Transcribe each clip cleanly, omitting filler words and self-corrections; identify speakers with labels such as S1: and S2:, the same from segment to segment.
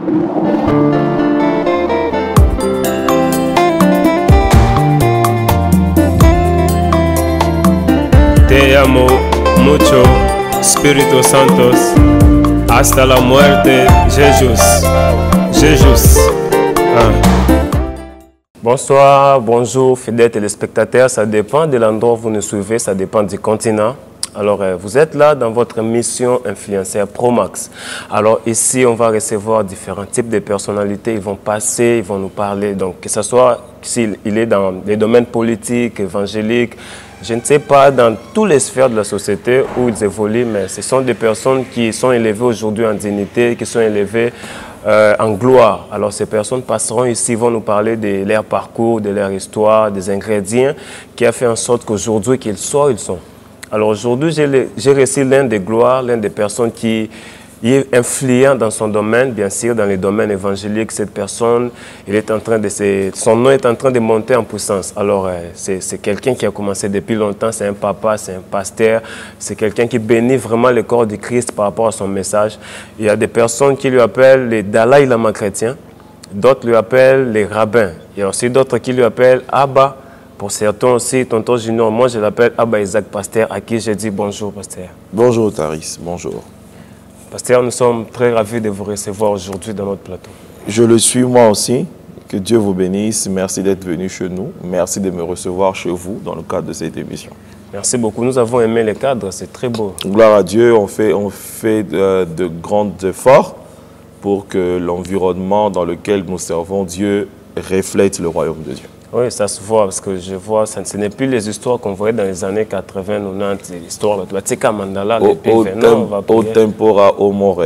S1: Te amo mucho, Espíritu Santos, hasta la muerte, Jesús. Jesús. Bonsoir, bonjour, fidèles téléspectateurs. Ça dépend de l'endroit où vous nous suivez, ça dépend du continent. Alors, vous êtes là dans votre mission Influenceur Promax. Alors, ici, on va recevoir différents types de personnalités. Ils vont passer, ils vont nous parler. Donc, que ce soit s'il est dans les domaines politiques, évangéliques, je ne sais pas, dans toutes les sphères de la société où ils évoluent, mais ce sont des personnes qui sont élevées aujourd'hui en dignité, qui sont élevées en gloire. Alors, ces personnes passeront ici, vont nous parler de leur parcours, de leur histoire, des ingrédients qui a fait en sorte qu'aujourd'hui, qu'ils soient où ils sont. Alors aujourd'hui, j'ai reçu l'un des gloires, l'une des personnes qui est influent dans son domaine, bien sûr, dans les domaines évangéliques. Cette personne, son nom est en train de monter en puissance. Alors, c'est quelqu'un qui a commencé depuis longtemps, c'est un papa, c'est un pasteur, c'est quelqu'un qui bénit vraiment le corps de Christ par rapport à son message. Il y a des personnes qui lui appellent les Dalai Lama chrétiens, d'autres lui appellent les rabbins. Il y a aussi d'autres qui lui appellent Abba. Pour certains aussi, tonton Junior, moi je l'appelle Abba Isaac Pasteur, à qui je dis bonjour, Pasteur.
S2: Bonjour, Taris, bonjour.
S1: Pasteur, nous sommes très ravis de vous recevoir aujourd'hui dans notre plateau.
S2: Je le suis moi aussi. Que Dieu vous bénisse. Merci d'être venu chez nous. Merci de me recevoir chez vous dans le cadre de cette émission.
S1: Merci beaucoup. Nous avons aimé les cadres, c'est très beau.
S2: Gloire à Dieu, on fait de grands efforts pour que l'environnement dans lequel nous servons Dieu reflète le royaume de Dieu.
S1: Oui, ça se voit, parce que je vois, ce n'est plus les histoires qu'on voyait dans les années 80, 90, l'histoire de Tika Mandala,
S2: au tempora, au mores.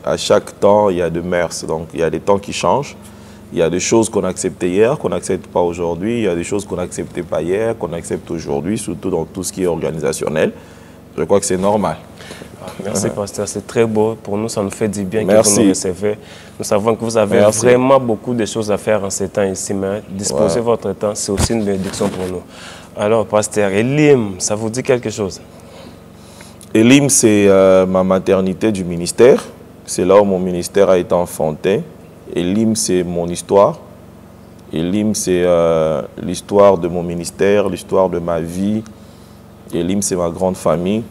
S2: À chaque temps, il y a des mœurs, donc il y a des temps qui changent. Il y a des choses qu'on acceptait hier, qu'on n'accepte pas aujourd'hui. Il y a des choses qu'on n'acceptait pas hier, qu'on accepte aujourd'hui, surtout dans tout ce qui est organisationnel. Je crois que c'est normal.
S1: Merci, Pasteur. C'est très beau. Pour nous, ça nous fait du bien que
S2: Merci.
S1: vous nous recevez. Nous savons que vous avez vraiment beaucoup de choses à faire en ces temps ici, mais disposer votre temps, c'est aussi une bénédiction pour nous. Alors, Pasteur, Elim, ça vous dit quelque chose?
S2: Elim, c'est ma maternité du ministère. C'est là où mon ministère a été enfanté. Elim, c'est mon histoire. Elim, c'est l'histoire de mon ministère, l'histoire de ma vie. Elim, c'est ma grande famille.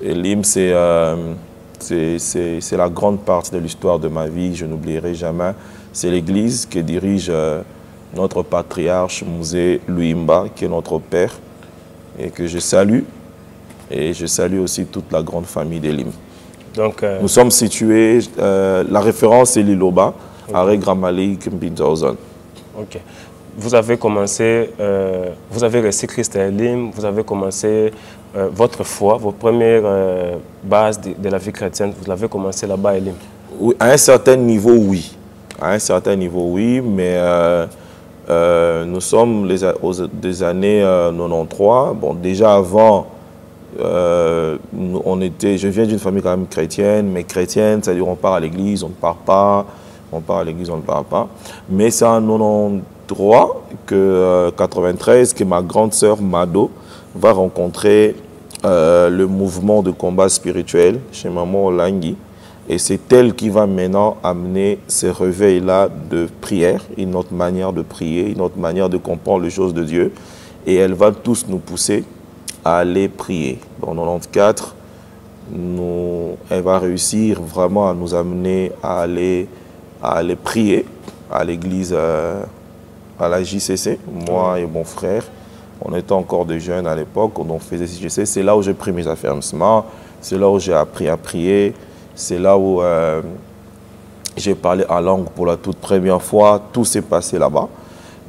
S2: Elim, c'est la grande partie de l'histoire de ma vie, je n'oublierai jamais. C'est l'église que dirige notre patriarche Mouzé Luimba, qui est notre père, et que je salue. Et je salue aussi toute la grande famille d'Elim. Nous sommes situés, la référence est Liloba, Aré Gramali Kimpinzaozan.
S1: Ok. Vous avez commencé, vous avez reçu Christ à Elim, vous avez commencé votre foi, vos premières bases de la vie chrétienne, vous l'avez commencé là-bas à Elim?
S2: Oui, à un certain niveau, oui. À un certain niveau, oui, mais nous sommes des années 93. Bon, déjà avant, je viens d'une famille quand même chrétienne, mais chrétienne, c'est-à-dire on part à l'église, on ne part pas, on part à l'église, on ne part pas. Mais c'est en 93 que ma grande sœur Mado va rencontrer le mouvement de combat spirituel chez Maman Olangi. Et c'est elle qui va maintenant amener ce réveil-là de prière, une autre manière de prier, une autre manière de comprendre les choses de Dieu. Et elle va tous nous pousser à aller prier. En 94, elle va réussir vraiment à nous amener à aller prier à l'église, à la JCC, moi et mon frère. On était encore des jeunes à l'époque, on faisait JCC. C'est là où j'ai pris mes affermissements, c'est là où j'ai appris à prier, c'est là où j'ai parlé en langue pour la toute première fois. Tout s'est passé là-bas.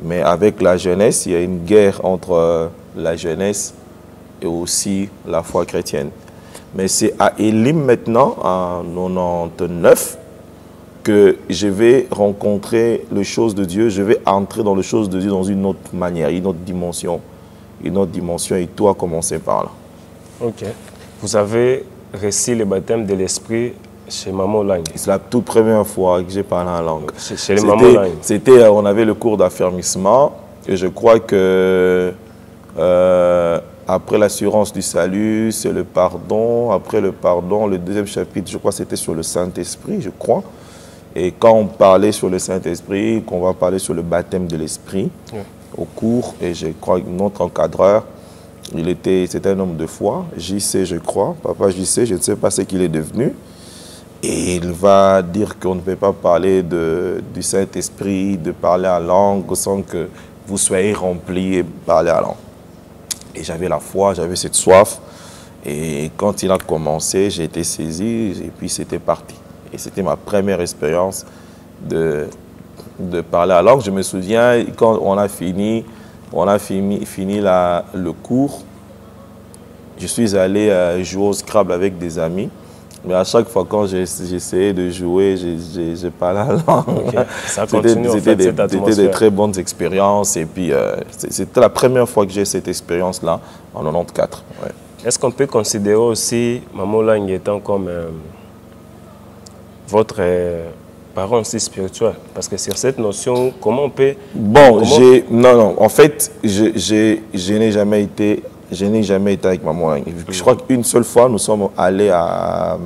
S2: Mais avec la jeunesse, il y a une guerre entre la jeunesse et aussi la foi chrétienne. Mais c'est à Elim maintenant, en 99, que je vais rencontrer les choses de Dieu, je vais entrer dans les choses de Dieu dans une autre manière, une autre dimension, et tout a commencé par là.
S1: Ok. Vous avez reçu le baptême de l'Esprit chez Maman Olangi?
S2: C'est la toute première fois que j'ai parlé en langue.
S1: Chez les Maman Olangi?
S2: On avait le cours d'affermissement, et je crois que après l'assurance du salut, c'est le pardon. Après le pardon, le deuxième chapitre, je crois que c'était sur le Saint-Esprit, je crois. Et quand on parlait sur le Saint-Esprit, qu'on va parler sur le baptême de l'Esprit, au cours, et je crois que notre encadreur, c'était un homme de foi, JC je crois, papa JC, je ne sais pas ce qu'il est devenu. Et il va dire qu'on ne peut pas parler du Saint-Esprit, de parler en langue, sans que vous soyez remplis et parler en langue. Et j'avais la foi, j'avais cette soif. Et quand il a commencé, j'ai été saisi et puis c'était parti. Et c'était ma première expérience de parler en langue. Je me souviens, quand on a fini le cours, je suis allé jouer au Scrabble avec des amis. Mais à chaque fois, quand j'essayais de jouer, j'ai parlé la langue. Okay.
S1: Ça continue,
S2: c'était des très bonnes expériences. Et puis, c'était la première fois que j'ai cette expérience-là, en 94. Ouais.
S1: Est-ce qu'on peut considérer aussi Maman Lang étant comme votre parent aussi spirituel? Parce que sur cette notion, comment on peut...
S2: Bon, non, en fait, je n'ai jamais été avec Maman Lang. Je crois qu'une seule fois, nous sommes allés en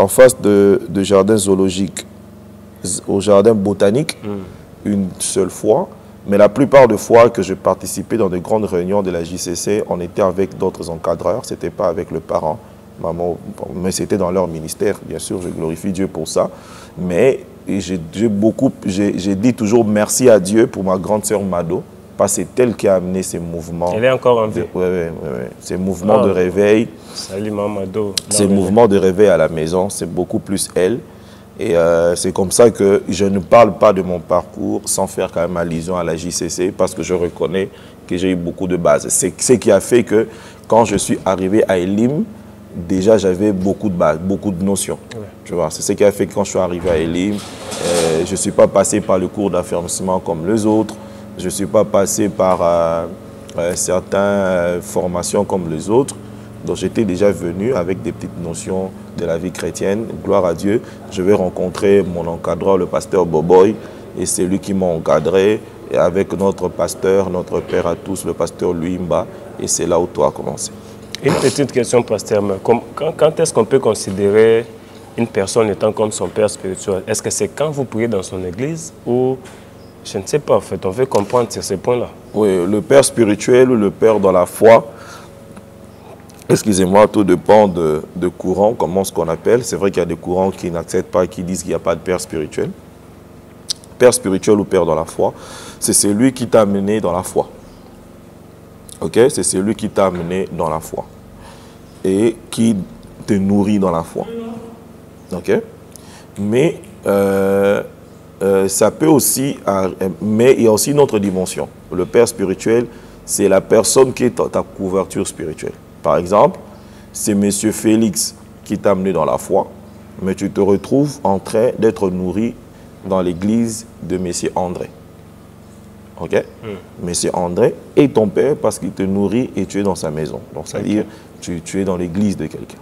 S2: face de jardin zoologique, au jardin botanique, une seule fois. Mais la plupart des fois que je participais dans de grandes réunions de la JCC, on était avec d'autres encadreurs, ce n'était pas avec le parent, maman, mais c'était dans leur ministère, bien sûr, je glorifie Dieu pour ça. Mais j'ai dit toujours merci à Dieu pour ma grande sœur Mado, parce que c'est elle qui a amené ces mouvements.
S1: Elle est encore en vie.
S2: Oui, ces mouvements de réveil.
S1: Salut Maman Mado.
S2: Ces mouvements de réveil à la maison, c'est beaucoup plus elle. Et c'est comme ça que je ne parle pas de mon parcours sans faire quand même allusion à la JCC parce que je reconnais que j'ai eu beaucoup de bases. C'est ce qui a fait que quand je suis arrivé à Elim, déjà j'avais beaucoup de bases, beaucoup de notions. Ouais. Tu vois, c'est ce qui a fait que quand je suis arrivé à Elim, je ne suis pas passé par le cours d'affermissement comme les autres. Je ne suis pas passé par certaines formations comme les autres. Donc j'étais déjà venu avec des petites notions de la vie chrétienne. Gloire à Dieu. Je vais rencontrer mon encadreur, le pasteur Boboy, et c'est lui qui m'a encadré. Et avec notre pasteur, notre père à tous, le pasteur Luimba, et c'est là où tout a commencé.
S1: Une petite question, pasteur. Quand est-ce qu'on peut considérer une personne étant comme son père spirituel? Est-ce que c'est quand vous priez dans son église ou... Je ne sais pas, en fait, on veut comprendre sur ces points-là.
S2: Oui, le père spirituel ou le père dans la foi, excusez-moi, tout dépend de courants, comment ce qu'on appelle. C'est vrai qu'il y a des courants qui n'acceptent pas, qui disent qu'il n'y a pas de père spirituel. Père spirituel ou père dans la foi, c'est celui qui t'a amené dans la foi. Ok? C'est celui qui t'a amené dans la foi. Et qui te nourrit dans la foi. Ok? Mais ça peut aussi... Mais il y a aussi une autre dimension. Le père spirituel, c'est la personne qui est ta couverture spirituelle. Par exemple, c'est M. Félix qui t'a amené dans la foi, mais tu te retrouves en train d'être nourri dans l'église de M. André. Ok? M. André est ton père parce qu'il te nourrit et tu es dans sa maison. Donc, c'est-à-dire tu es dans l'église de quelqu'un.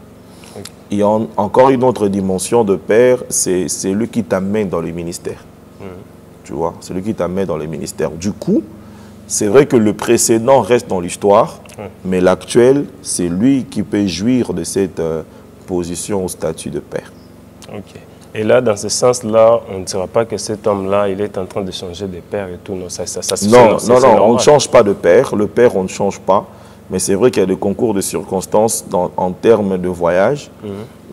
S2: Il y a encore une autre dimension de père, c'est lui qui t'amène dans le ministère. Tu vois? C'est lui qui t'amène dans le ministère. Du coup, c'est vrai que le précédent reste dans l'histoire, mais l'actuel, c'est lui qui peut jouir de cette position au statut de père.
S1: Ok. Et là, dans ce sens-là, on ne dira pas que cet homme-là, il est en train de changer de père et tout. Non,
S2: non, on ne change pas de père. Le père, on ne change pas. Mais c'est vrai qu'il y a des concours de circonstances en termes de voyage.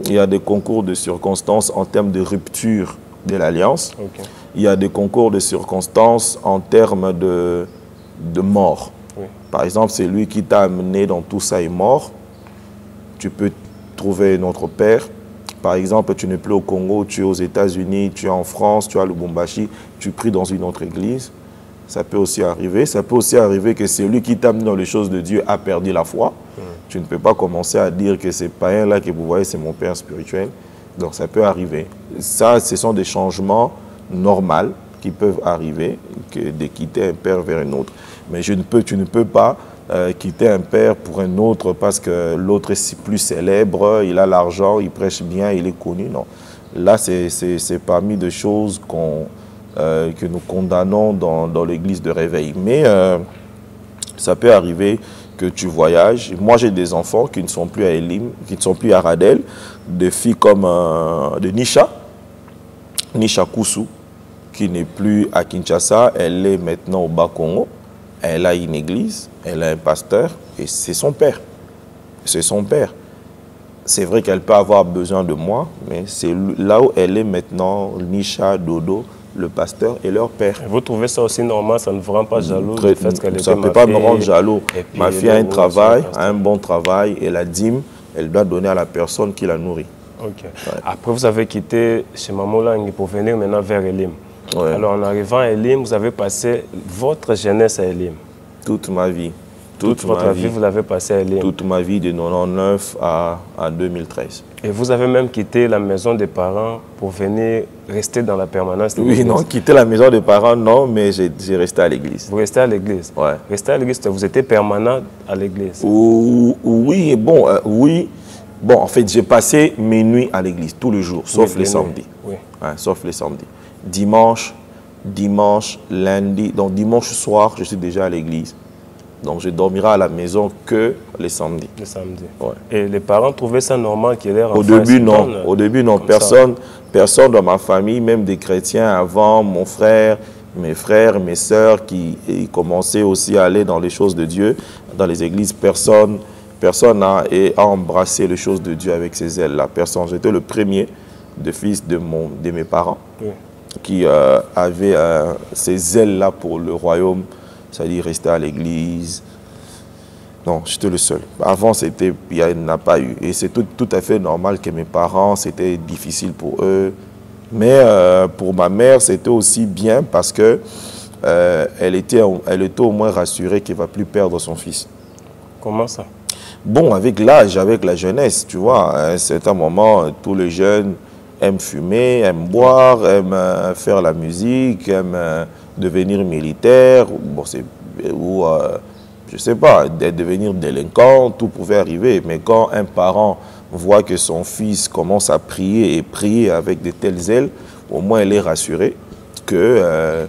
S2: Il y a des concours de circonstances en termes de rupture de l'alliance. Il y a des concours de circonstances en termes de mort. Par exemple, c'est lui qui t'a amené dans tout ça est mort. Tu peux trouver notre père. Par exemple, tu n'es plus au Congo, tu es aux États-Unis, tu es en France, tu es à Lubumbashi, tu pries dans une autre église. Ça peut aussi arriver. Ça peut aussi arriver que celui qui t'a amené dans les choses de Dieu a perdu la foi. Tu ne peux pas commencer à dire que ces païens-là que vous voyez, c'est mon père spirituel. Donc ça peut arriver. Ça, ce sont des changements normaux qui peuvent arriver, de quitter un père vers un autre. Mais tu ne peux pas quitter un père pour un autre parce que l'autre est plus célèbre, il a l'argent, il prêche bien, il est connu. Non. Là, c'est parmi des choses que nous condamnons dans l'église de réveil. Mais ça peut arriver que tu voyages. Moi, j'ai des enfants qui ne sont plus à Elim, qui ne sont plus à Radel, des filles comme de Nisha Koussou, qui n'est plus à Kinshasa, elle est maintenant au Bas-Congo. Elle a une église, elle a un pasteur, et c'est son père. C'est son père. C'est vrai qu'elle peut avoir besoin de moi, mais c'est là où elle est maintenant, Nisha, Dodo, le pasteur et leur père.
S1: Et vous trouvez ça aussi normal, ça ne vous rend pas jaloux du fait qu'elle
S2: ça ne peut pas me rendre jaloux. Ma fille a un travail, a un bon travail, et la dîme, elle doit donner à la personne qui la nourrit.
S1: Ok. Ouais. Après, vous avez quitté chez Maman Olangi pour venir maintenant vers Elim. Ouais. Alors, en arrivant à Elim, vous avez passé votre jeunesse à Elim.
S2: Toute ma vie.
S1: Toute votre vie, vous l'avez passé à Elim.
S2: Toute ma vie, de 99 à 2013.
S1: Et vous avez même quitté la maison des parents pour venir rester dans la permanence de
S2: l'église? Oui, non, quitter la maison des parents, non, mais j'ai resté à l'église.
S1: Vous restez à l'église?
S2: Ouais.
S1: Restez à l'église, vous étiez permanent à l'église?
S2: Oui, bon, oui. Bon, en fait, j'ai passé mes nuits à l'église, tous les jours, sauf les samedis.
S1: Oui.
S2: Ouais, sauf les samedis. Dimanche, lundi, donc dimanche soir, je suis déjà à l'église. Donc, je dormirai à la maison que les samedis.
S1: Les samedis.
S2: Ouais.
S1: Et les parents trouvaient ça normal qu'il y ait leur enfant?
S2: Au début, non. Personne dans ma famille, même des chrétiens avant, mon frère, mes frères, mes sœurs, qui commençaient aussi à aller dans les choses de Dieu, dans les églises, personne n'a embrassé les choses de Dieu avec ces ailes-là. Personne. J'étais le premier de fils de mes parents, oui, qui avait ces ailes-là pour le royaume. C'est-à-dire rester à l'église. Non, j'étais le seul. Avant, il n'y en a pas eu. Et c'est tout à fait normal que mes parents, c'était difficile pour eux. Mais pour ma mère, c'était aussi bien parce que elle était au moins rassurée qu'elle ne va plus perdre son fils.
S1: Comment ça?
S2: Bon, avec l'âge, avec la jeunesse, tu vois. À un certain moment, tous les jeunes aiment fumer, aiment boire, aiment faire la musique, aiment devenir militaire, bon, ou je ne sais pas, devenir délinquant, tout pouvait arriver. Mais quand un parent voit que son fils commence à prier et prier avec de telles ailes, au moins elle est rassurée que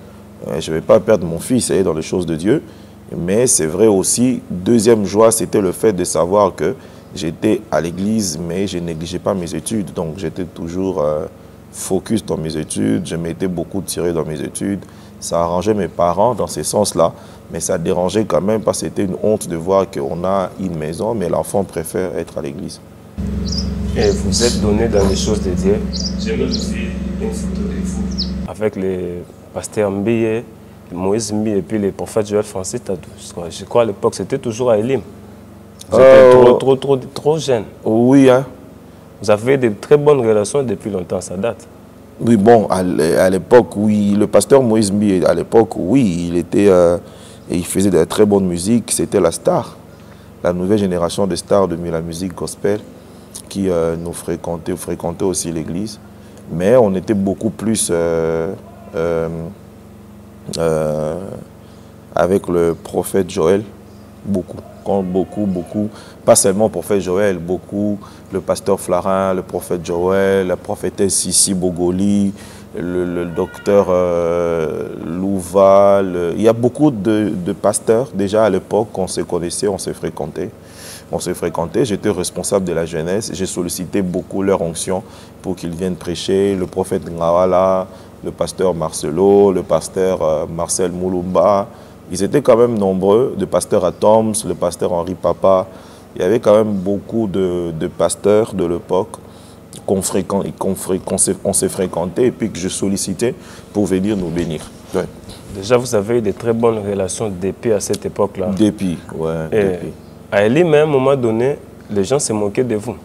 S2: je ne vais pas perdre mon fils dans les choses de Dieu. Mais c'est vrai aussi, deuxième joie, c'était le fait de savoir que j'étais à l'église, mais je ne négligeais pas mes études. Donc j'étais toujours focus dans mes études, je m'étais beaucoup tiré dans mes études. Ça arrangeait mes parents dans ce sens-là, mais ça dérangeait quand même parce que c'était une honte de voir qu'on a une maison, mais l'enfant préfère être à l'église.
S1: Et vous êtes donné dans les choses de Dieu. J'aimerais aussi une photo de vous. Avec les pasteurs Mbiye, Moïse Mbiye et puis les prophètes Joël Francis Tadou. Je crois à l'époque, c'était toujours à Elim. Vous étiez trop jeune.
S2: Oui, hein.
S1: Vous avez de très bonnes relations depuis longtemps, ça date.
S2: Oui, bon, à l'époque, oui, le pasteur Moïse Mbiye, à l'époque, oui, il faisait de très bonne musique, c'était la star, la nouvelle génération de stars de la musique gospel qui nous fréquentait aussi l'église. Mais on était beaucoup plus avec le prophète Joël, beaucoup, pas seulement le prophète Joël, beaucoup, le pasteur Flarin, le prophète Joël, la prophétesse Sissi Bogoli, le docteur Louva, il y a beaucoup de pasteurs déjà à l'époque qu'on se connaissait, on s'est fréquentés. J'étais responsable de la jeunesse, j'ai sollicité beaucoup leur onction pour qu'ils viennent prêcher, le prophète Ngawala, le pasteur Marcelo, le pasteur Marcel Moulumba. Ils étaient quand même nombreux, de pasteurs à Toms, le pasteur Henri Papa. Il y avait quand même beaucoup de pasteurs de l'époque qu'on s'est fréquenté et puis que je sollicitais pour venir nous bénir. Ouais.
S1: Déjà, vous avez eu de très bonnes relations depuis à cette époque-là.
S2: Depuis, ouais. Depuis.
S1: À Elim, à un moment donné, les gens se moquaient de vous.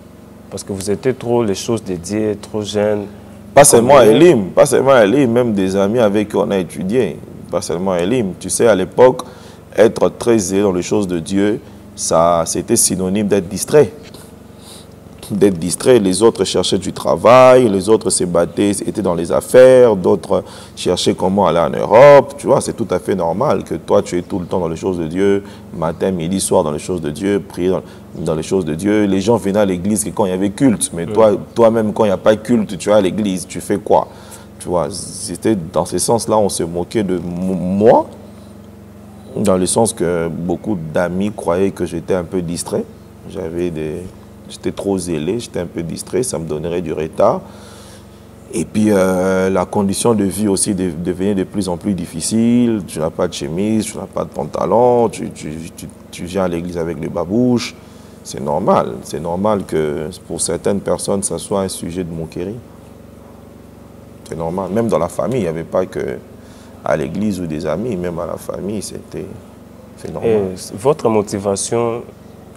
S1: Parce que vous étiez trop les choses dédiées, trop jeunes.
S2: Pas seulement à Elim, même des amis avec qui on a étudié. Pas seulement à Elim. Tu sais, à l'époque, être très zélé dans les choses de Dieu, c'était synonyme d'être distrait. Les autres cherchaient du travail, les autres se battaient, étaient dans les affaires, d'autres cherchaient comment aller en Europe. Tu vois, c'est tout à fait normal que toi, tu es tout le temps dans les choses de Dieu, matin, midi, soir dans les choses de Dieu, prier dans les choses de Dieu. Les gens venaient à l'église quand il y avait culte, mais toi-même, quand il n'y a pas de culte, tu es à l'église, tu fais quoi? Tu vois, c'était dans ce sens-là, on se moquait de moi. Dans le sens que beaucoup d'amis croyaient que j'étais un peu distrait. J'étais trop zélé, j'étais un peu distrait, ça me donnerait du retard. Et puis la condition de vie aussi devenait de plus en plus difficile. Tu n'as pas de chemise, tu n'as pas de pantalon, tu viens à l'église avec le babouche. C'est normal. C'est normal que pour certaines personnes, ça soit un sujet de moquerie. C'est normal. Même dans la famille, il n'y avait pas que à l'église ou des amis, même à la famille, c'est normal.
S1: Et votre motivation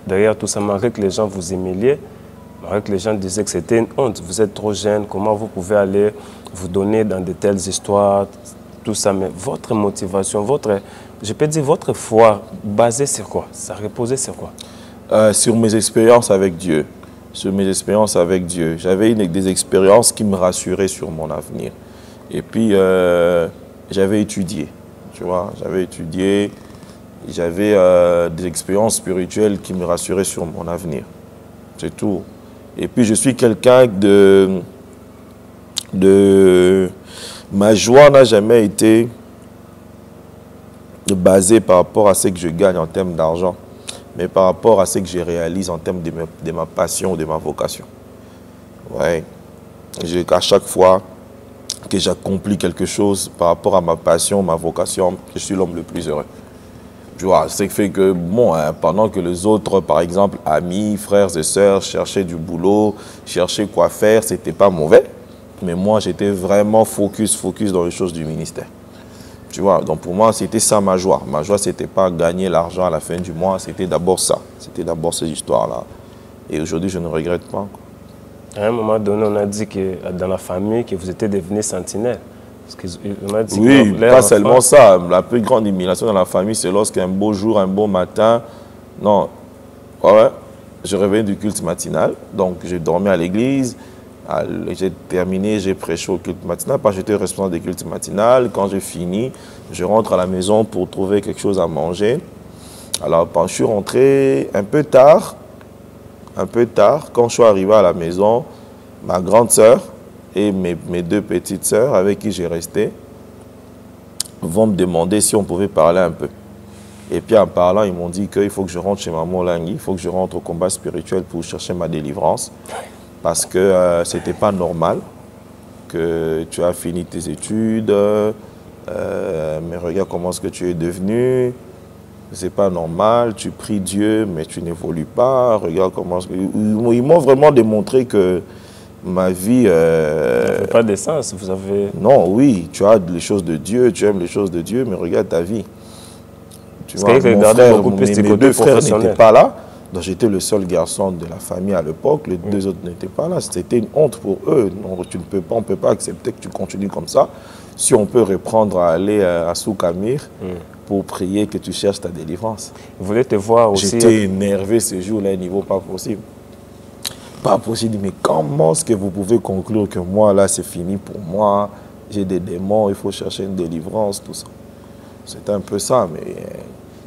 S1: derrière tout ça, malgré que les gens vous humiliaient, malgré que les gens disaient que c'était une honte, vous êtes trop jeune, comment vous pouvez aller vous donner dans de telles histoires, tout ça, mais votre motivation, je peux dire votre foi, basée sur quoi? Ça reposait sur quoi?
S2: Sur mes expériences avec Dieu. Sur mes expériences avec Dieu. J'avais des expériences qui me rassuraient sur mon avenir. Et puis, j'avais étudié, tu vois, j'avais des expériences spirituelles qui me rassuraient sur mon avenir. C'est tout. Et puis, je suis quelqu'un ma joie n'a jamais été basée par rapport à ce que je gagne en termes d'argent, mais par rapport à ce que je réalise en termes de ma passion, de ma vocation. Ouais. À chaque fois que j'accomplis quelque chose par rapport à ma passion, ma vocation, je suis l'homme le plus heureux. Tu vois, ce qui fait que, bon, hein, pendant que les autres, par exemple, amis, frères et sœurs, cherchaient du boulot, cherchaient quoi faire, c'était pas mauvais. Mais moi, j'étais vraiment focus dans les choses du ministère. Tu vois, donc pour moi, c'était ça ma joie. Ma joie, c'était pas gagner l'argent à la fin du mois, c'était d'abord ça. C'était d'abord ces histoires-là. Et aujourd'hui, je ne regrette pas.
S1: À un moment donné, on a dit que dans la famille, que vous étiez devenu sentinelle.
S2: Oui, pas seulement ça. La plus grande humiliation dans la famille, c'est lorsqu'un beau jour, un beau matin, non, ouais, je revenais du culte matinal, donc j'ai dormi à l'église, j'ai terminé, j'ai prêché au culte matinal, parce que j'étais responsable du culte matinal. Quand j'ai fini, je rentre à la maison pour trouver quelque chose à manger. Alors, quand je suis rentré un peu tard, quand je suis arrivé à la maison, ma grande sœur et mes deux petites sœurs avec qui j'ai resté vont me demander si on pouvait parler un peu. Et puis en parlant, ils m'ont dit qu'il faut que je rentre chez Maman Lingui, il faut que je rentre au combat spirituel pour chercher ma délivrance. Parce que ce n'était pas normal que tu as fini tes études, mais regarde comment est-ce que tu es devenu. C'est pas normal, tu pries Dieu, mais tu n'évolues pas. Regarde comment... Ils m'ont vraiment démontré que ma vie...
S1: Ça fait pas de sens, vous avez...
S2: Non, oui, tu as les choses de Dieu, tu aimes les choses de Dieu, mais regarde ta vie. Tu vois, mes deux frères n'étaient pas là, donc j'étais le seul garçon de la famille à l'époque, les deux autres n'étaient pas là. C'était une honte pour eux. Non, on ne peut pas accepter que tu continues comme ça. Si on peut reprendre à aller à Soukamir, pour prier que tu cherches ta délivrance.
S1: Vous voulez te voir aussi...
S2: J'étais énervé ce jour-là, à un niveau pas possible. Pas possible, mais comment est-ce que vous pouvez conclure que moi, là, c'est fini pour moi, j'ai des démons, il faut chercher une délivrance, tout ça. C'était un peu ça, mais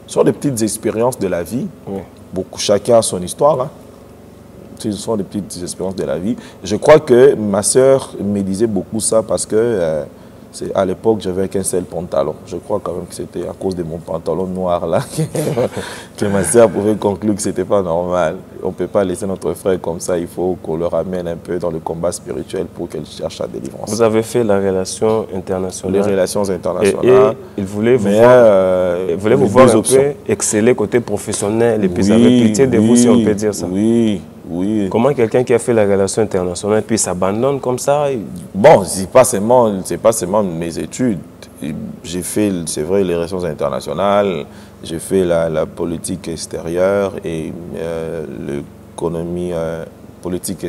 S2: ce sont des petites expériences de la vie. Chacun a son histoire, hein. Ce sont des petites expériences de la vie. Je crois que ma sœur me disait beaucoup ça parce que... à l'époque, j'avais qu'un seul pantalon. Je crois quand même que c'était à cause de mon pantalon noir là que ma sœur pouvait conclure que ce n'était pas normal. On ne peut pas laisser notre frère comme ça. Il faut qu'on le ramène un peu dans le combat spirituel pour qu'elle cherche la délivrance.
S1: Vous avez fait la relation internationale.
S2: Les relations internationales.
S1: Et il voulait vous voir un peu exceller côté professionnel. Et puis ils avaient pitié de vous, si on peut dire ça.
S2: Oui. Oui.
S1: Comment quelqu'un qui a fait la relation internationale puis s'abandonne comme ça?
S2: Bon, c'est pas seulement mes études. J'ai fait, c'est vrai, les relations internationales, j'ai fait la politique extérieure et l'économie politique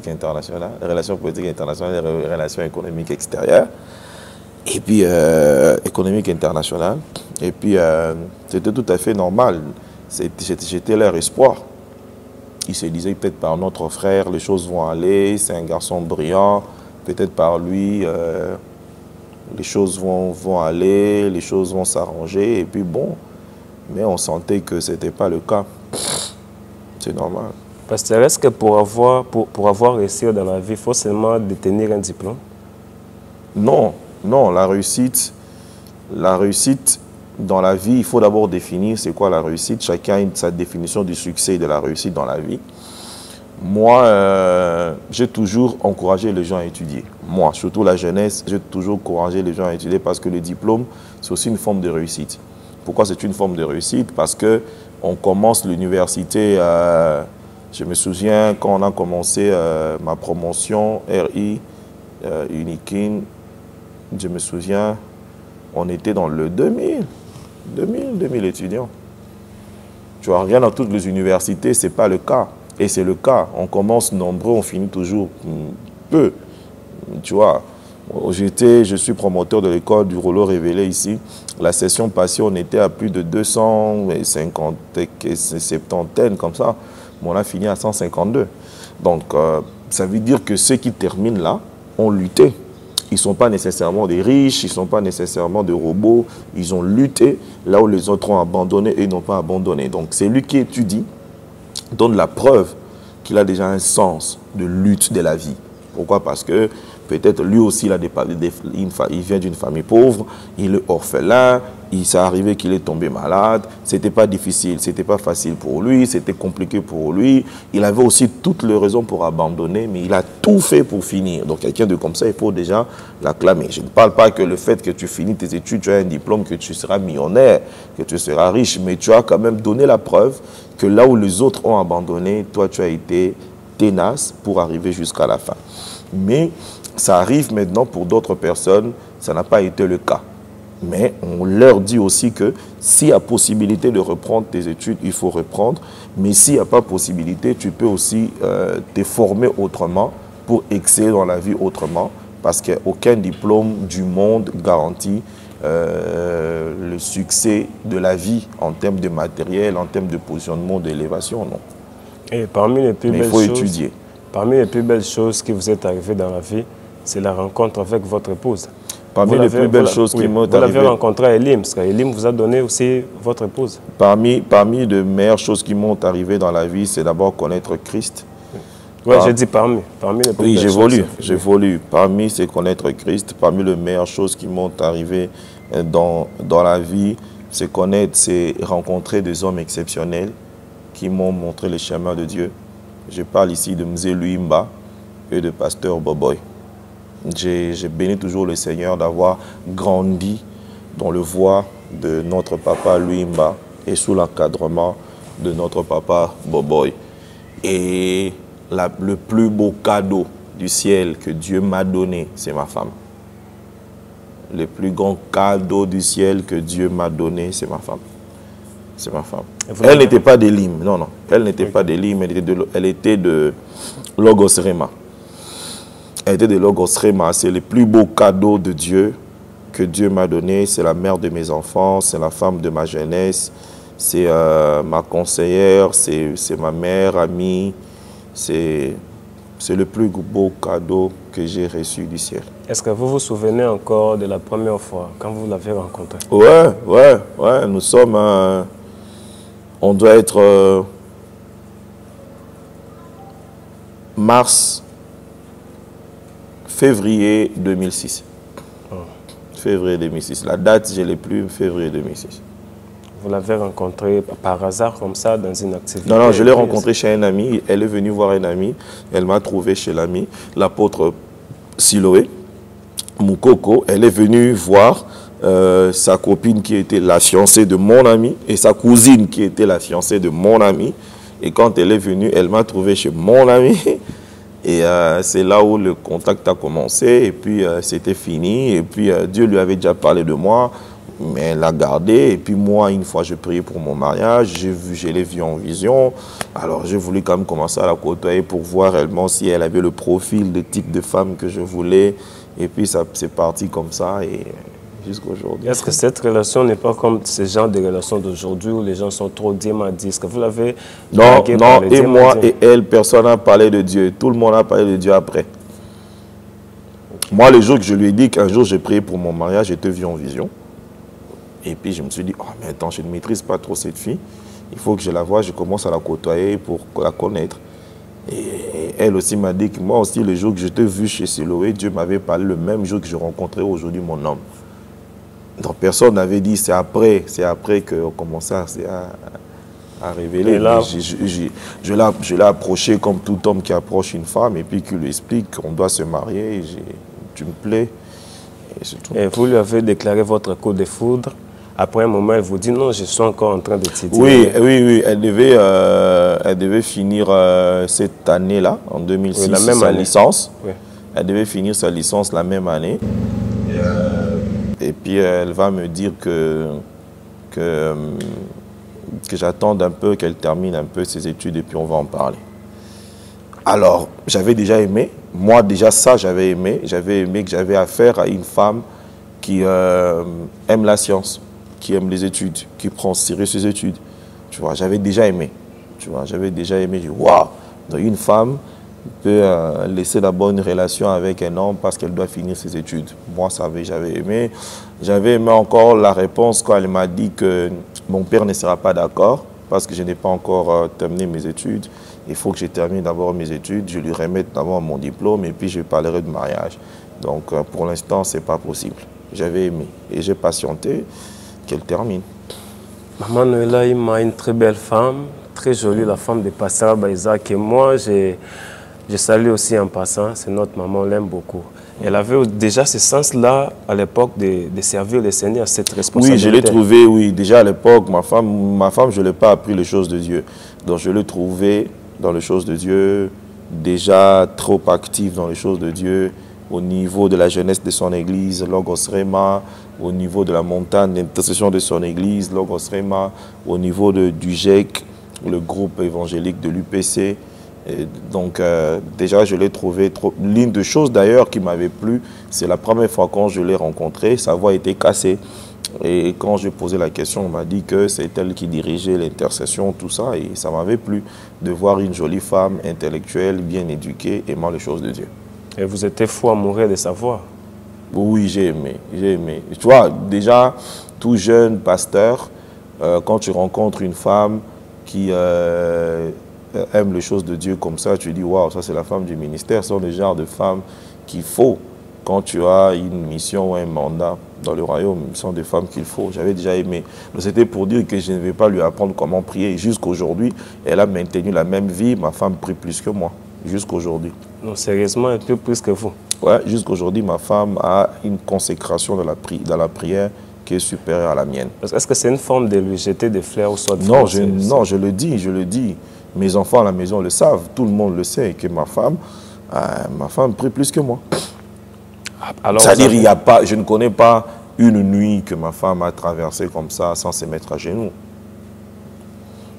S2: internationale, les relations politiques internationales et les relations économiques extérieures. Et puis, économique internationale. Et puis, c'était tout à fait normal. J'étais leur espoir. Ils se disaient peut-être par notre frère, les choses vont aller, c'est un garçon brillant, peut-être par lui, les choses vont aller, les choses vont s'arranger, et puis bon, mais on sentait que ce n'était pas le cas. C'est normal.
S1: Pasteur, est-ce que pour avoir réussi dans la vie, il faut seulement détenir un diplôme?
S2: Non, la réussite dans la vie, il faut d'abord définir c'est quoi la réussite. Chacun a sa définition du succès et de la réussite dans la vie. Moi, j'ai toujours encouragé les gens à étudier. Moi, surtout la jeunesse, j'ai toujours encouragé les gens à étudier parce que le diplôme, c'est aussi une forme de réussite. Pourquoi c'est une forme de réussite? Parce qu'on commence l'université, je me souviens quand on a commencé ma promotion RI, Unikin, je me souviens, on était dans le 2000 étudiants. Tu vois, rien dans toutes les universités, ce n'est pas le cas. Et c'est le cas. On commence nombreux, on finit toujours peu. Tu vois, je suis promoteur de l'école du rouleau révélé ici. La session passée, on était à plus de 250, 70 comme ça. Mais on a fini à 152. Donc, ça veut dire que ceux qui terminent là ont lutté. Ils ne sont pas nécessairement des riches, ils ne sont pas nécessairement des robots. Ils ont lutté là où les autres ont abandonné et n'ont pas abandonné. Donc, c'est lui qui étudie, donne la preuve qu'il a déjà un sens de lutte de la vie. Pourquoi? Parce que peut-être lui aussi, il vient d'une famille pauvre, il est orphelin, il s'est arrivé qu'il est tombé malade, c'était pas difficile, c'était pas facile pour lui, c'était compliqué pour lui. Il avait aussi toutes les raisons pour abandonner, mais il a tout fait pour finir. Donc quelqu'un de comme ça, il faut déjà l'acclamer. Je ne parle pas que le fait que tu finis tes études, tu as un diplôme, que tu seras millionnaire, que tu seras riche, mais tu as quand même donné la preuve que là où les autres ont abandonné, toi tu as été ténace pour arriver jusqu'à la fin. Mais ça arrive maintenant pour d'autres personnes, ça n'a pas été le cas. Mais on leur dit aussi que s'il y a possibilité de reprendre tes études, il faut reprendre. Mais s'il n'y a pas possibilité, tu peux aussi te former autrement pour exceller dans la vie autrement. Parce qu'aucun diplôme du monde garantit le succès de la vie en termes de matériel, en termes de positionnement, d'élévation, non.
S1: Et parmi les plus
S2: Mais
S1: belles
S2: il faut
S1: choses,
S2: étudier.
S1: Parmi les plus belles choses qui vous est arrivées dans la vie, c'est la rencontre avec votre épouse.
S2: Parmi les plus belles choses qui m'ont arrivé.
S1: Vous l'avez rencontré à Elim, parce qu'Elim vous a donné aussi votre épouse.
S2: Parmi les meilleures choses qui m'ont arrivé dans la vie, c'est d'abord connaître Christ.
S1: Oui, j'ai dit parmi les plus
S2: oui,
S1: belles choses.
S2: j'évolue. Parmi, c'est connaître Christ. Parmi les meilleures choses qui m'ont arrivé dans la vie, c'est connaître, c'est rencontrer des hommes exceptionnels qui m'ont montré le chemin de Dieu. Je parle ici de Mzé Luimba et de Pasteur Boboy. J'ai béni toujours le Seigneur d'avoir grandi dans le voie de notre papa Luimba et sous l'encadrement de notre papa Boboy. Et le plus beau cadeau du ciel que Dieu m'a donné, c'est ma femme. Le plus grand cadeau du ciel que Dieu m'a donné, c'est ma femme. C'est ma femme. Elle n'était pas d'Elim, non, non. Elle n'était pas d'Elim, elle était de Logos Rema. Elle était de Logos Rema. C'est le plus beau cadeau de Dieu que Dieu m'a donné. C'est la mère de mes enfants, c'est la femme de ma jeunesse, c'est ma conseillère, c'est ma mère, amie. C'est le plus beau cadeau que j'ai reçu du ciel.
S1: Est-ce que vous vous souvenez encore de la première fois, quand vous l'avez rencontrée?
S2: Ouais. Nous sommes... on doit être février 2006. Oh. Février 2006. La date, je ne l'ai plus, février 2006.
S1: Vous l'avez rencontré par hasard comme ça dans une activité?
S2: Non, je l'ai rencontré chez un ami. Elle est venue voir un ami. Elle m'a trouvé chez l'ami, l'apôtre Siloé, Moukoko. Elle est venue voir sa copine qui était la fiancée de mon ami et sa cousine qui était la fiancée de mon ami. Et quand elle est venue, elle m'a trouvé chez mon ami. Et c'est là où le contact a commencé. Et puis c'était fini. Et puis Dieu lui avait déjà parlé de moi. Mais elle l'a gardé. Et puis moi, une fois, j'ai prié pour mon mariage. Je l'ai vue en vision. Alors j'ai voulu quand même commencer à la côtoyer pour voir réellement si elle avait le profil, le type de femme que je voulais. Et puis c'est parti comme ça. Et jusqu'à aujourd'hui.
S1: Est-ce que cette relation n'est pas comme ce genre de relation d'aujourd'hui où les gens sont trop diamandis? Est-ce que vous l'avez...
S2: Non, et moi et elle, personne n'a parlé de Dieu. Tout le monde a parlé de Dieu après. Okay. Moi, le jour que je lui ai dit qu'un jour j'ai prié pour mon mariage, j'étais vu en vision. Et puis je me suis dit, oh mais attends, je ne maîtrise pas trop cette fille. Il faut que je la voie, je commence à la côtoyer pour la connaître. Et elle aussi m'a dit que moi aussi, le jour que je t'ai vu chez Siloé, Dieu m'avait parlé le même jour que je rencontrais aujourd'hui mon homme. Donc personne n'avait dit, c'est après qu'on commençait à révéler.
S1: Et là,
S2: je l'ai approché comme tout homme qui approche une femme et puis qui lui explique qu'on doit se marier. Tu me plais. Et c'est tout.
S1: Et vous lui avez déclaré votre coup de foudre. Après un moment, elle vous dit non, je suis encore en train de t'aider.
S2: Oui. Elle devait finir cette année-là, en 2006,
S1: oui, sa
S2: licence.
S1: Oui.
S2: Elle devait finir sa licence la même année. Et puis elle va me dire que j'attende un peu, qu'elle termine un peu ses études et puis on va en parler. Alors, j'avais déjà aimé. Moi, déjà ça, j'avais aimé. J'avais aimé que j'avais affaire à une femme qui aime la science, qui aime les études, qui prend sérieux ses études. Tu vois, j'avais déjà aimé. Tu vois, j'avais déjà aimé. J'ai dit, waouh, une femme peut laisser d'abord une relation avec un homme parce qu'elle doit finir ses études. Moi, j'avais aimé. J'avais aimé encore la réponse quand elle m'a dit que mon père ne sera pas d'accord parce que je n'ai pas encore terminé mes études. Il faut que je termine d'abord mes études, je lui remette d'abord mon diplôme et puis je parlerai de mariage. Donc pour l'instant, ce n'est pas possible. J'avais aimé et j'ai patienté qu'elle termine.
S1: Maman Noëlla Ima, une très belle femme, très jolie, la femme de Pasteur Isaac. Et moi, je salue aussi en passant, c'est notre maman, on l'aime beaucoup. Elle avait déjà ce sens-là à l'époque de servir le Seigneur, cette responsabilité.
S2: Oui, je l'ai trouvé, oui. Déjà à l'époque, ma femme, je ne l'ai pas appris les choses de Dieu. Donc je l'ai trouvée dans les choses de Dieu, déjà trop active dans les choses de Dieu, au niveau de la jeunesse de son église, Logos Rema, au niveau de la montagne d'intercession de son église, Logos Rema, au niveau du GEC, le groupe évangélique de l'UPC. Donc déjà je l'ai trouvé trop... L'une des choses d'ailleurs qui m'avait plu, c'est la première fois quand je l'ai rencontrée, sa voix était cassée. Et quand je posais la question, on m'a dit que c'est elle qui dirigeait l'intercession, tout ça. Et ça m'avait plu de voir une jolie femme intellectuelle, bien éduquée, aimant les choses de Dieu.
S1: Et vous étiez fou amoureux de sa voix?
S2: Oui, j'ai aimé, j'ai aimé. Tu vois, déjà, tout jeune pasteur, quand tu rencontres une femme qui aime les choses de Dieu comme ça, tu dis, waouh, ça c'est la femme du ministère. Ce sont des genres de femmes qu'il faut quand tu as une mission ou un mandat dans le royaume. Ce sont des femmes qu'il faut. J'avais déjà aimé. C'était pour dire que je ne vais pas lui apprendre comment prier. Jusqu'aujourd'hui, elle a maintenu la même vie. Ma femme prie plus que moi. Jusqu'aujourd'hui.
S1: Non, sérieusement, elle prie plus que vous?
S2: Oui, jusqu'aujourd'hui, ma femme a une consécration dans la prière qui est supérieure à la mienne.
S1: Est-ce que c'est une forme de lui jeter des fleurs ou soit de
S2: non, je le dis. Mes enfants à la maison le savent. Tout le monde le sait que ma femme prie plus que moi. C'est-à-dire, je ne connais pas une nuit que ma femme a traversée comme ça sans se mettre à genoux.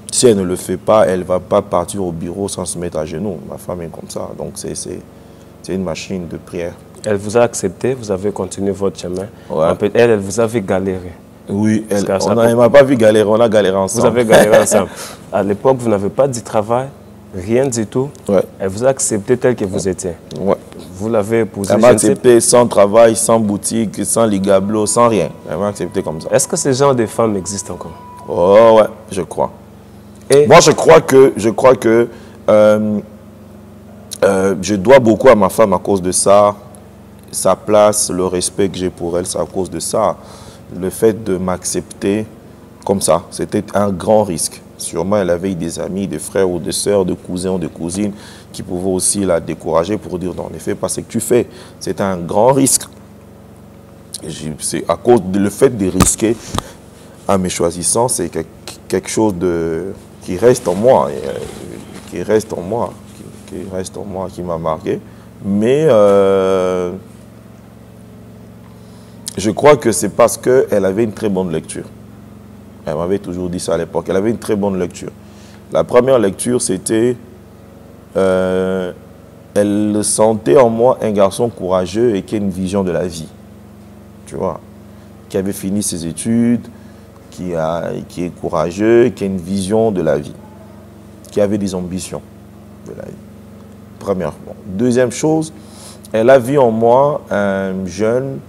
S2: Si elle ne le fait pas, elle ne va pas partir au bureau sans se mettre à genoux. Ma femme est comme ça. Donc, c'est une machine de prière. Elle
S1: vous a accepté, vous avez continué votre chemin.
S2: Ouais.
S1: Elle vous avait galéré.
S2: Oui, on ne m'a pas vu galérer, on a galéré ensemble.
S1: Vous avez galéré ensemble. À l'époque, vous n'avez pas du travail, rien du tout.
S2: Ouais.
S1: Elle vous a accepté tel que vous étiez.
S2: Ouais.
S1: Vous l'avez épousé.
S2: Elle m'a accepté sans travail, sans boutique, sans ligablo, sans rien. Elle m'a accepté comme ça.
S1: Est-ce que ce genre de femmes existent encore?
S2: Oh ouais, je crois. Et moi, je crois que je dois beaucoup à ma femme à cause de ça. Sa place, le respect que j'ai pour elle, c'est à cause de ça. Le fait de m'accepter comme ça, c'était un grand risque. Sûrement, elle avait des amis, des frères ou des sœurs, de cousins ou de cousines qui pouvaient aussi la décourager pour dire non, ne fais pas ce que tu fais. C'est un grand risque. C'est à cause du fait de risquer en me choisissant, c'est quelque chose qui reste en moi, qui m'a marqué. Mais je crois que c'est parce qu'elle avait une très bonne lecture. Elle m'avait toujours dit ça à l'époque. Elle avait une très bonne lecture. La première lecture, c'était... elle sentait en moi un garçon courageux et qui a une vision de la vie. Tu vois, qui avait fini ses études, qui est courageux, qui a une vision de la vie, qui avait des ambitions de la vie. Premièrement. Deuxième chose, elle a vu en moi un jeune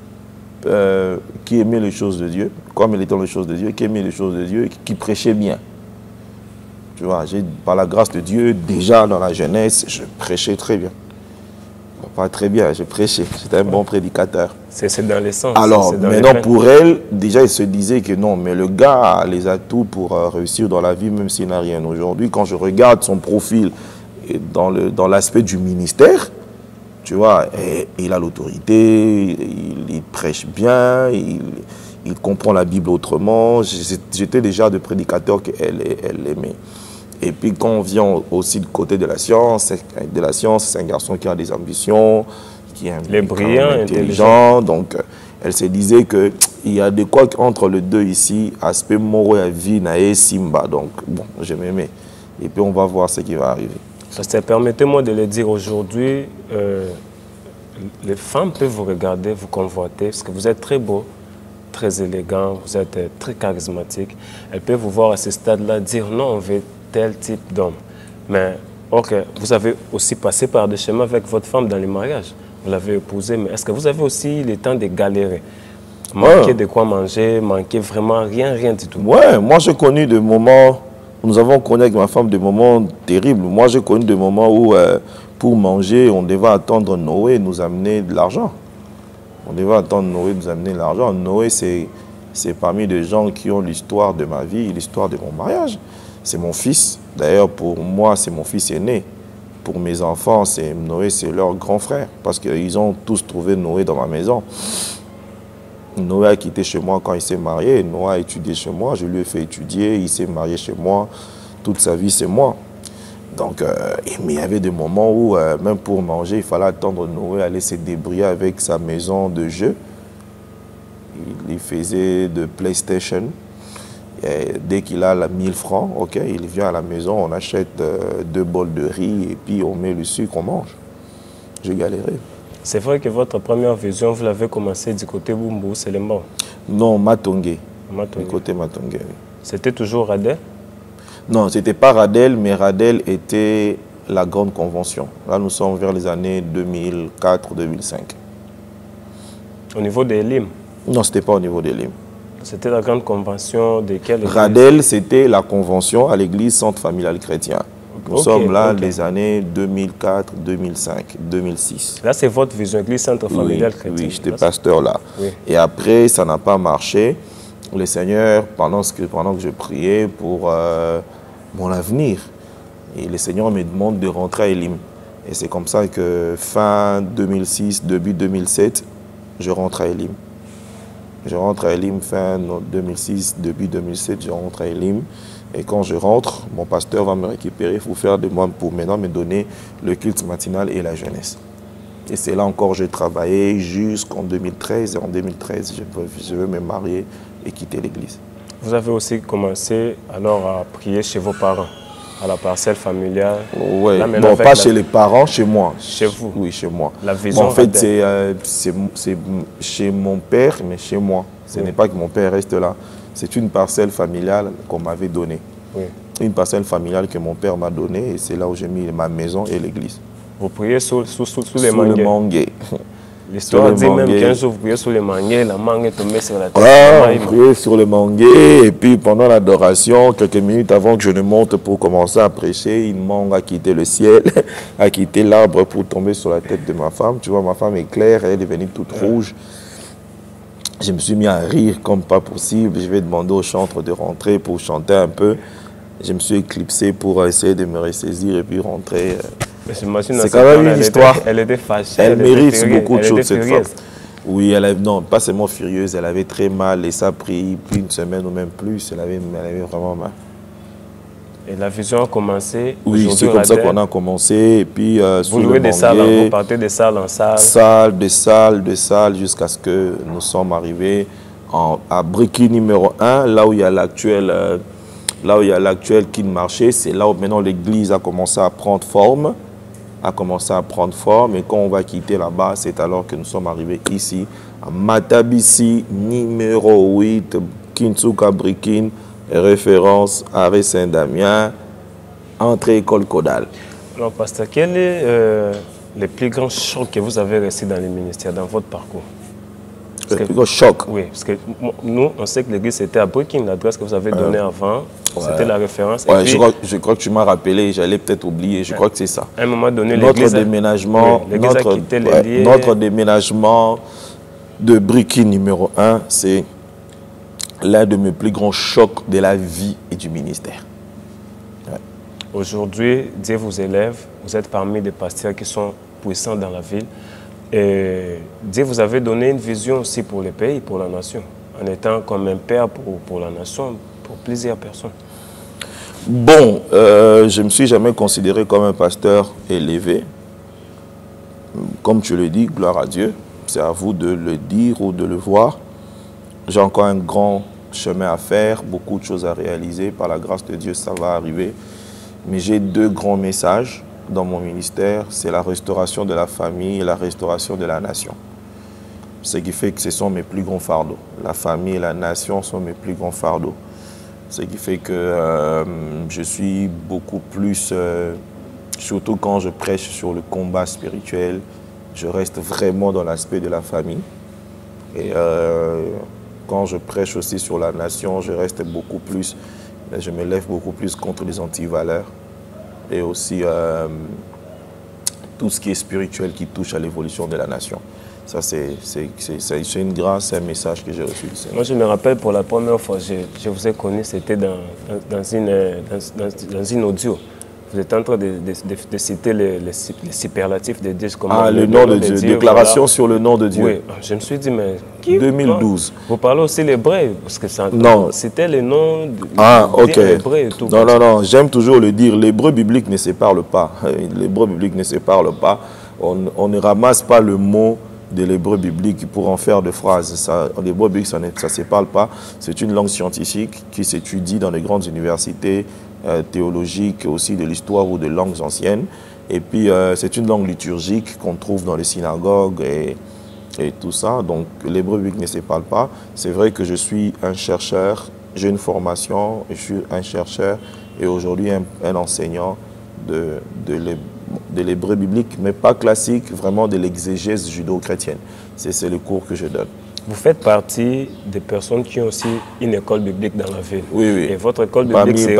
S2: qui aimait les choses de Dieu, comme elle était dans les choses de Dieu, qui aimait les choses de Dieu et qui prêchait bien. Tu vois, par la grâce de Dieu, déjà dans la jeunesse, je prêchais très bien. Pas très bien, je prêchais. J'étais un bon prédicateur.
S1: C'est dans les sens.
S2: Alors, maintenant, pour elle, déjà, elle se disait que non, mais le gars a les atouts pour réussir dans la vie, même s'il n'a rien. Aujourd'hui, quand je regarde son profil dans l'aspect du ministère, tu vois, il a l'autorité, il prêche bien, il comprend la Bible autrement. J'étais déjà de prédicateur qu'elle aimait. Et puis quand on vient aussi du côté de la science, c'est un garçon qui a des ambitions, qui est
S1: brillant,
S2: intelligent. Donc elle se disait qu'il y a de quoi entre les deux ici, aspect moro et vie, nae simba. Donc bon, je m'aimais. Et puis on va voir ce qui va arriver.
S1: Permettez-moi de le dire aujourd'hui, les femmes peuvent vous regarder, vous convoiter, parce que vous êtes très beau, très élégant, vous êtes très charismatique. Elles peuvent vous voir à ce stade-là, dire non, on veut tel type d'homme. Mais, ok, vous avez aussi passé par des chemins avec votre femme dans les mariages. Vous l'avez épousée, mais est-ce que vous avez aussi le temps de galérer? Manquer de quoi manger, manquer vraiment rien du tout?
S2: Ouais, moi j'ai connu des moments, nous avons connu avec ma femme des moments terribles. Moi j'ai connu des moments où pour manger, on devait attendre Noé nous amener de l'argent. On devait attendre Noé nous amener de l'argent. Noé, c'est parmi les gens qui ont l'histoire de ma vie, l'histoire de mon mariage. C'est mon fils. D'ailleurs, pour moi, c'est mon fils aîné. Pour mes enfants, Noé, c'est leur grand frère. Parce qu'ils ont tous trouvé Noé dans ma maison. Noé a quitté chez moi quand il s'est marié. Noé a étudié chez moi. Je lui ai fait étudier. Il s'est marié chez moi. Toute sa vie, c'est moi. Donc, mais il y avait des moments où, même pour manger, il fallait attendre Noé aller se débrouiller avec sa maison de jeu. Il faisait de PlayStation. Et dès qu'il a 1000 francs, ok, il vient à la maison, on achète 2 bols de riz et puis on met le sucre, on mange. J'ai galéré.
S1: C'est vrai que votre première vision, vous l'avez commencé du côté Bumbu, c'est le bon?
S2: Non, Matongé. Du côté Matongé, oui.
S1: C'était toujours Radel?
S2: Non, ce n'était pas Radel, mais Radel était la grande convention. Là, nous sommes vers les années 2004-2005.
S1: Au niveau des Limes? Non,
S2: ce n'était pas au niveau des Limes.
S1: C'était la grande convention de quelle église?
S2: Radel, c'était la convention à l'église Centre familial chrétien. Nous sommes là les années 2004, 2005, 2006.
S1: Là, c'est votre vision, église Centre familial chrétien.
S2: Oui, j'étais pasteur là. Oui. Et après, ça n'a pas marché. Le Seigneur, pendant que je priais pour mon avenir, et le Seigneur me demande de rentrer à Elim. Et c'est comme ça que fin 2006, début 2007, je rentre à Elim. Je rentre à Elim fin 2006, début 2007, je rentre à Elim. Et quand je rentre, mon pasteur va me récupérer pour faire de moi, pour maintenant me donner le culte matinal et la jeunesse. Et c'est là encore que j'ai travaillé jusqu'en 2013. Et en 2013, je veux me marier et quitter l'église.
S1: Vous avez aussi commencé alors à prier chez vos parents, à la parcelle familiale?
S2: Oui, non, pas chez les parents, chez moi.
S1: Chez vous?
S2: Oui, chez moi.
S1: La vision
S2: en fait, c'est chez mon père, mais chez moi. Ce n'est pas que mon père reste là. C'est une parcelle familiale qu'on m'avait donnée. Oui. Une parcelle familiale que mon père m'a donnée et c'est là où j'ai mis ma maison et l'église.
S1: Vous priez sous les manguiers?
S2: Sous le manguier.
S1: L'histoire dit même qu'un jour vous priez sur les manguiers, la mangue est tombée sur la tête.
S2: Voilà, on priait sur le manguier et puis pendant l'adoration, quelques minutes avant que je ne monte pour commencer à prêcher, une mangue a quitté le ciel, a quitté l'arbre pour tomber sur la tête de ma femme. Tu vois, ma femme est claire, elle est devenue toute rouge. Je me suis mis à rire comme pas possible. Je vais demander au chantre de rentrer pour chanter un peu. Je me suis éclipsé pour essayer de me ressaisir et puis rentrer. C'est quand même une histoire.
S1: Elle était fâchée.
S2: Elle mérite beaucoup de choses, cette femme. Oui, non, pas seulement furieuse, elle avait très mal et ça a pris plus d'une semaine ou même plus. Elle avait vraiment mal.
S1: Et la vision a commencé?
S2: Oui, c'est comme ça qu'on a commencé. Et puis,
S1: vous louez des salles, vous partez de salle en salle?
S2: De salle, jusqu'à ce que nous sommes arrivés à Bricky numéro 1, là où il y a l'actuel Kin Marché. C'est là où maintenant l'église a commencé à prendre forme. Et quand on va quitter là-bas, c'est alors que nous sommes arrivés ici, à Matabisi, numéro 8, Kinsuka Brikin, référence Arrêt Saint-Damien, entrée école Kodal.
S1: Alors, pasteur, quel est le plus grand choc que vous avez reçu dans les ministères, dans votre parcours?
S2: le plus gros choc.
S1: Oui, parce que nous, on sait que l'église était à Brooklyn, l'adresse que vous avez donnée avant, c'était la référence.
S2: Ouais,
S1: et puis,
S2: je crois que tu m'as rappelé, j'allais peut-être oublier, je crois que c'est ça.
S1: À un moment donné,
S2: Notre déménagement, notre déménagement de Brooklyn numéro 1, c'est l'un de mes plus grands chocs de la vie et du ministère. Ouais.
S1: Aujourd'hui, Dieu vous élève, vous êtes parmi des pasteurs qui sont puissants dans la ville. Et Dieu vous avait donné une vision aussi pour le pays, pour la nation, en étant comme un père pour la nation, pour plusieurs personnes.
S2: Bon, je ne me suis jamais considéré comme un pasteur élevé. Comme tu le dis, gloire à Dieu. C'est à vous de le dire ou de le voir. J'ai encore un grand chemin à faire, beaucoup de choses à réaliser. Par la grâce de Dieu, ça va arriver. Mais j'ai deux grands messages dans mon ministère. C'est la restauration de la famille et la restauration de la nation. Ce qui fait que ce sont mes plus grands fardeaux. La famille et la nation sont mes plus grands fardeaux. Ce qui fait que je suis beaucoup plus, surtout quand je prêche sur le combat spirituel, je reste vraiment dans l'aspect de la famille. Et quand je prêche aussi sur la nation, je reste beaucoup plus, je me lève beaucoup plus contre les antivaleurs. Et aussi tout ce qui est spirituel qui touche à l'évolution de la nation. Ça, c'est une grâce, c'est un message que j'ai reçu du Seigneur.
S1: Moi, je me rappelle pour la première fois, je vous ai connu, c'était dans une audio. Vous êtes en train de citer les superlatifs de Dieu.
S2: Ah, le nom de Dieu, déclaration voilà. Sur le nom de Dieu.
S1: Oui, je me suis dit, mais qui
S2: 2012.
S1: Vous parlez aussi l'hébreu, parce que c'était le nom
S2: hébreu et tout. Non, j'aime toujours le dire, l'hébreu biblique ne se parle pas. L'hébreu biblique ne se parle pas. On ne ramasse pas le mot de l'hébreu biblique pour en faire des phrases. L'hébreu biblique, ça ne se parle pas. C'est une langue scientifique qui s'étudie dans les grandes universités théologiques, aussi de l'histoire ou de langues anciennes. Et puis, c'est une langue liturgique qu'on trouve dans les synagogues et tout ça. Donc, l'hébreu biblique ne se parle pas. C'est vrai que je suis un chercheur, j'ai une formation, je suis un chercheur et aujourd'hui un enseignant de l'hébreu biblique, mais pas classique, vraiment de l'exégèse judo-chrétienne. C'est le cours que je donne.
S1: Vous faites partie des personnes qui ont aussi une école biblique dans la ville.
S2: Oui.
S1: Et votre école biblique, c'est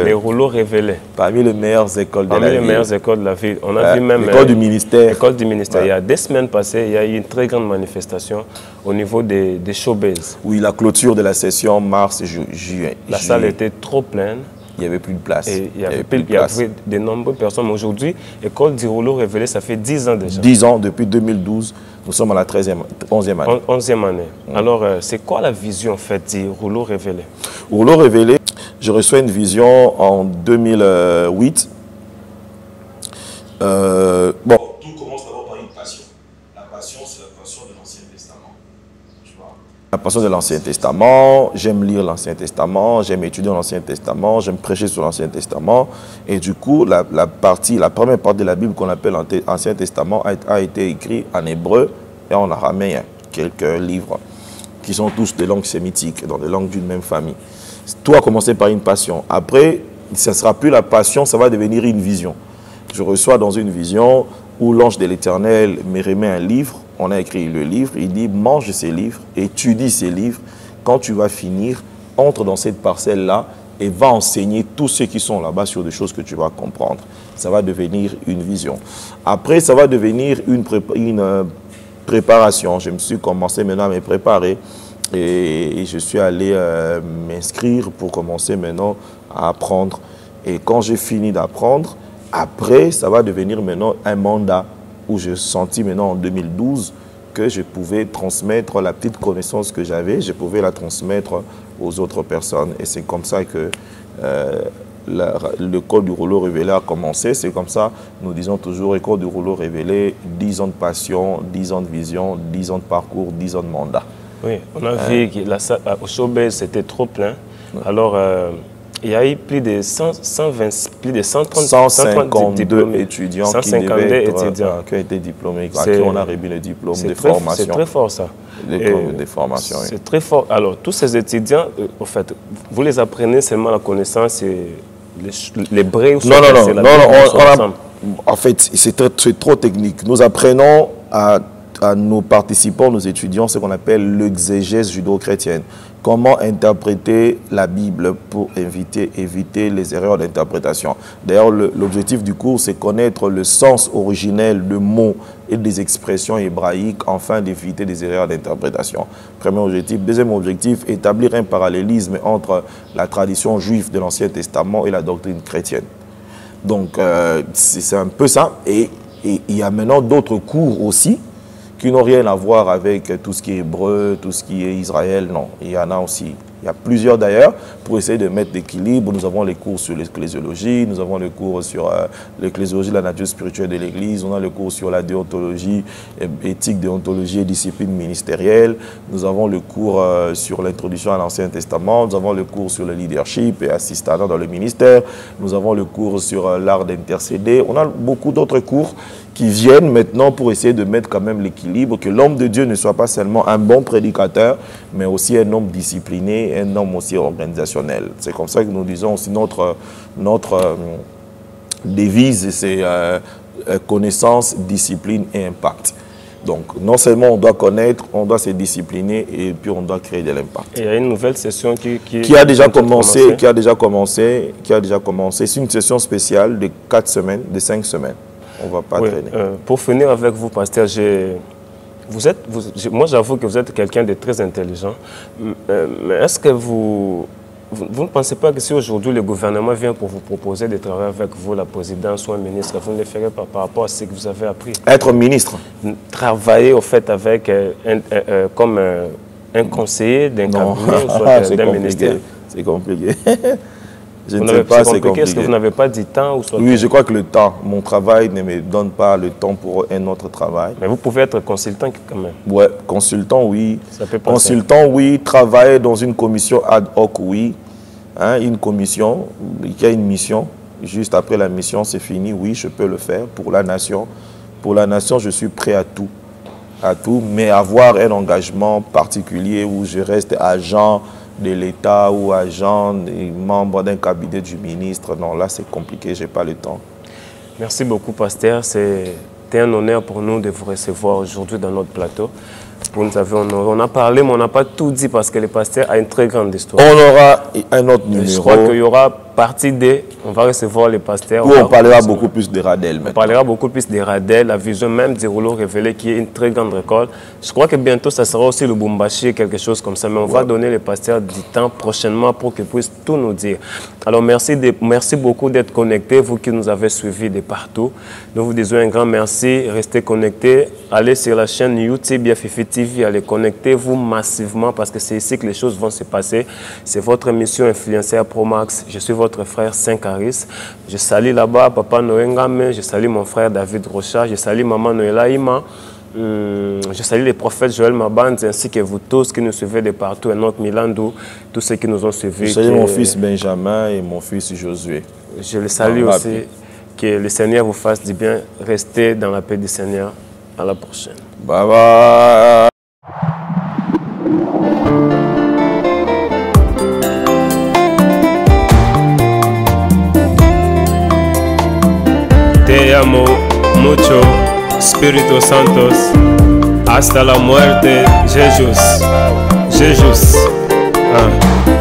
S1: les rouleaux révélés.
S2: Parmi les meilleures écoles de la ville.
S1: Parmi les meilleures écoles de la ville. On a vu même...
S2: L'école du ministère.
S1: L'école du ministère. Ouais. Il y a 2 semaines passées, il y a eu une très grande manifestation au niveau des showbiz.
S2: Oui, la clôture de la session mars et juin.
S1: La salle était trop pleine.
S2: Il n'y avait plus de place.
S1: Et il y avait de nombreuses personnes. Aujourd'hui, l'école du rouleau révélé, ça fait 10 ans déjà.
S2: 10 ans, depuis 2012, nous sommes à la 11e année.
S1: 11e année. Alors, c'est quoi la vision en fait du rouleau révélé?
S2: Rouleau révélé, je reçois une vision en 2008. Bon. Tout commence d'abord par une passion. La passion, c'est la passion de l'Ancien Testament. La passion de l'Ancien Testament, j'aime lire l'Ancien Testament, j'aime étudier l'Ancien Testament, j'aime prêcher sur l'Ancien Testament. Et du coup, la première partie de la Bible qu'on appelle l'Ancien Testament a été écrite en hébreu et en araméen. Quelques livres qui sont tous des langues sémitiques, dans des langues d'une même famille. Tout a commencé par une passion. Après, ça ne sera plus la passion, ça va devenir une vision. Je reçois dans une vision où l'ange de l'Éternel me remet un livre. On a écrit le livre, il dit mange ces livres, étudie ces livres. Quand tu vas finir, entre dans cette parcelle-là et va enseigner tous ceux qui sont là-bas sur des choses que tu vas comprendre. Ça va devenir une vision. Après, ça va devenir une préparation. Je me suis commencé maintenant à me préparer et je suis allé m'inscrire pour commencer maintenant à apprendre. Et quand j'ai fini d'apprendre, après, ça va devenir maintenant un mandat où je sentis maintenant en 2012 que je pouvais transmettre la petite connaissance que j'avais, je pouvais la transmettre aux autres personnes. Et c'est comme ça que l'école du rouleau révélé a commencé. C'est comme ça, nous disons toujours, école du rouleau révélé, 10 ans de passion, 10 ans de vision, 10 ans de parcours, 10 ans de mandat.
S1: Oui, on a vu qu'au showbiz, c'était trop plein. Alors, il y a eu plus de
S2: 152 étudiants qui ont été diplômés, à qui on a remis le diplôme de formation.
S1: C'est très fort ça.
S2: Des formations.
S1: C'est très fort. Alors, tous ces étudiants, en fait, vous les apprenez seulement la connaissance et les brèves.
S2: Non. En fait, c'est trop technique. Nous apprenons à nos participants, nos étudiants, ce qu'on appelle l'exégèse judo-chrétienne. Comment interpréter la Bible pour éviter les erreurs d'interprétation. D'ailleurs, l'objectif du cours, c'est connaître le sens originel de mots et des expressions hébraïques, afin d'éviter des erreurs d'interprétation. Premier objectif. Deuxième objectif, établir un parallélisme entre la tradition juive de l'Ancien Testament et la doctrine chrétienne. Donc, c'est un peu ça. Et il y a maintenant d'autres cours aussi, qui n'ont rien à voir avec tout ce qui est hébreu, tout ce qui est Israël, non. Il y en a aussi. Il y a plusieurs d'ailleurs, pour essayer de mettre l'équilibre. Nous avons les cours sur l'ecclésiologie, nous avons le cours sur l'ecclésiologie, la nature spirituelle de l'Église, on a le cours sur la déontologie, éthique, déontologie et discipline ministérielle, nous avons le cours sur l'introduction à l'Ancien Testament, nous avons le cours sur le leadership et assistanat dans le ministère, nous avons le cours sur l'art d'intercéder, on a beaucoup d'autres cours qui viennent maintenant pour essayer de mettre quand même l'équilibre, que l'homme de Dieu ne soit pas seulement un bon prédicateur, mais aussi un homme discipliné, un homme aussi organisationnel. C'est comme ça que nous disons aussi notre devise, c'est connaissance, discipline et impact. Donc, non seulement on doit connaître, on doit se discipliner et puis on doit créer de l'impact.
S1: Il y a une nouvelle session
S2: qui a déjà commencé. C'est une session spéciale de 4 semaines, de 5 semaines. On ne va pas traîner.
S1: Pour finir avec vous, pasteur, moi j'avoue que vous êtes quelqu'un de très intelligent. Mais est-ce que vous ne pensez pas que si aujourd'hui le gouvernement vient pour vous proposer de travailler avec vous, la présidence ou un ministre, vous ne le ferez pas par rapport à ce que vous avez appris?
S2: Être ministre?
S1: Travailler au fait avec comme un conseiller d'un cabinet ou d'un ministère?
S2: C'est compliqué. Je
S1: ne
S2: sais pas, c'est compliqué.
S1: Est-ce que vous n'avez pas du temps ou soit
S2: Oui, je crois que le temps, mon travail ne me donne pas le temps pour un autre travail.
S1: Mais vous pouvez être consultant quand même.
S2: Oui, consultant, oui.
S1: Ça peut passer.
S2: Consultant, oui. Travailler dans une commission ad hoc, oui. Hein, une commission, il y a une mission. Juste après la mission, c'est fini. Oui, je peux le faire pour la nation. Pour la nation, je suis prêt à tout. À tout, mais avoir un engagement particulier où je reste agent de l'État ou agent et membre d'un cabinet du ministre, non, là c'est compliqué, je n'ai pas le temps.
S1: Merci beaucoup, pasteur. C'était un honneur pour nous de vous recevoir aujourd'hui dans notre plateau. Vous nous avez honoré. On a parlé, mais on n'a pas tout dit parce que le pasteur a une très grande histoire.
S2: On aura un autre numéro.
S1: Je crois qu'il y aura partie 2, on va recevoir les pasteurs.
S2: Où on parlera beaucoup plus de Radel.
S1: On parlera beaucoup plus de Radel, la vision même du rouleau révélé qui est une très grande école. Je crois que bientôt ça sera aussi le Bumbashi, quelque chose comme ça. Mais on va donner les pasteurs du temps prochainement pour qu'ils puissent tout nous dire. Alors merci beaucoup d'être connectés, vous qui nous avez suivis de partout. Nous vous disons un grand merci. Restez connectés. Allez sur la chaîne YouTube Fifi TV, allez connectez-vous massivement parce que c'est ici que les choses vont se passer. C'est votre émission Influenceur Pro Max. Je suis votre frère Saint-Caris. Je salue là-bas Papa Noengame, je salue mon frère David Rocha, je salue Maman Noëlla Ima, je salue les prophètes Joël Maband ainsi que vous tous qui nous suivez de partout, et notre Milandou, tous ceux qui nous ont suivis.
S2: Je salue mon fils Benjamin et mon fils Josué.
S1: Je le salue aussi. Que le Seigneur vous fasse du bien. Restez dans la paix du Seigneur. À la prochaine.
S2: Bye bye.
S1: Te amo mucho, Espíritu Santos. Hasta la muerte, Jesús. Jesús. Ah.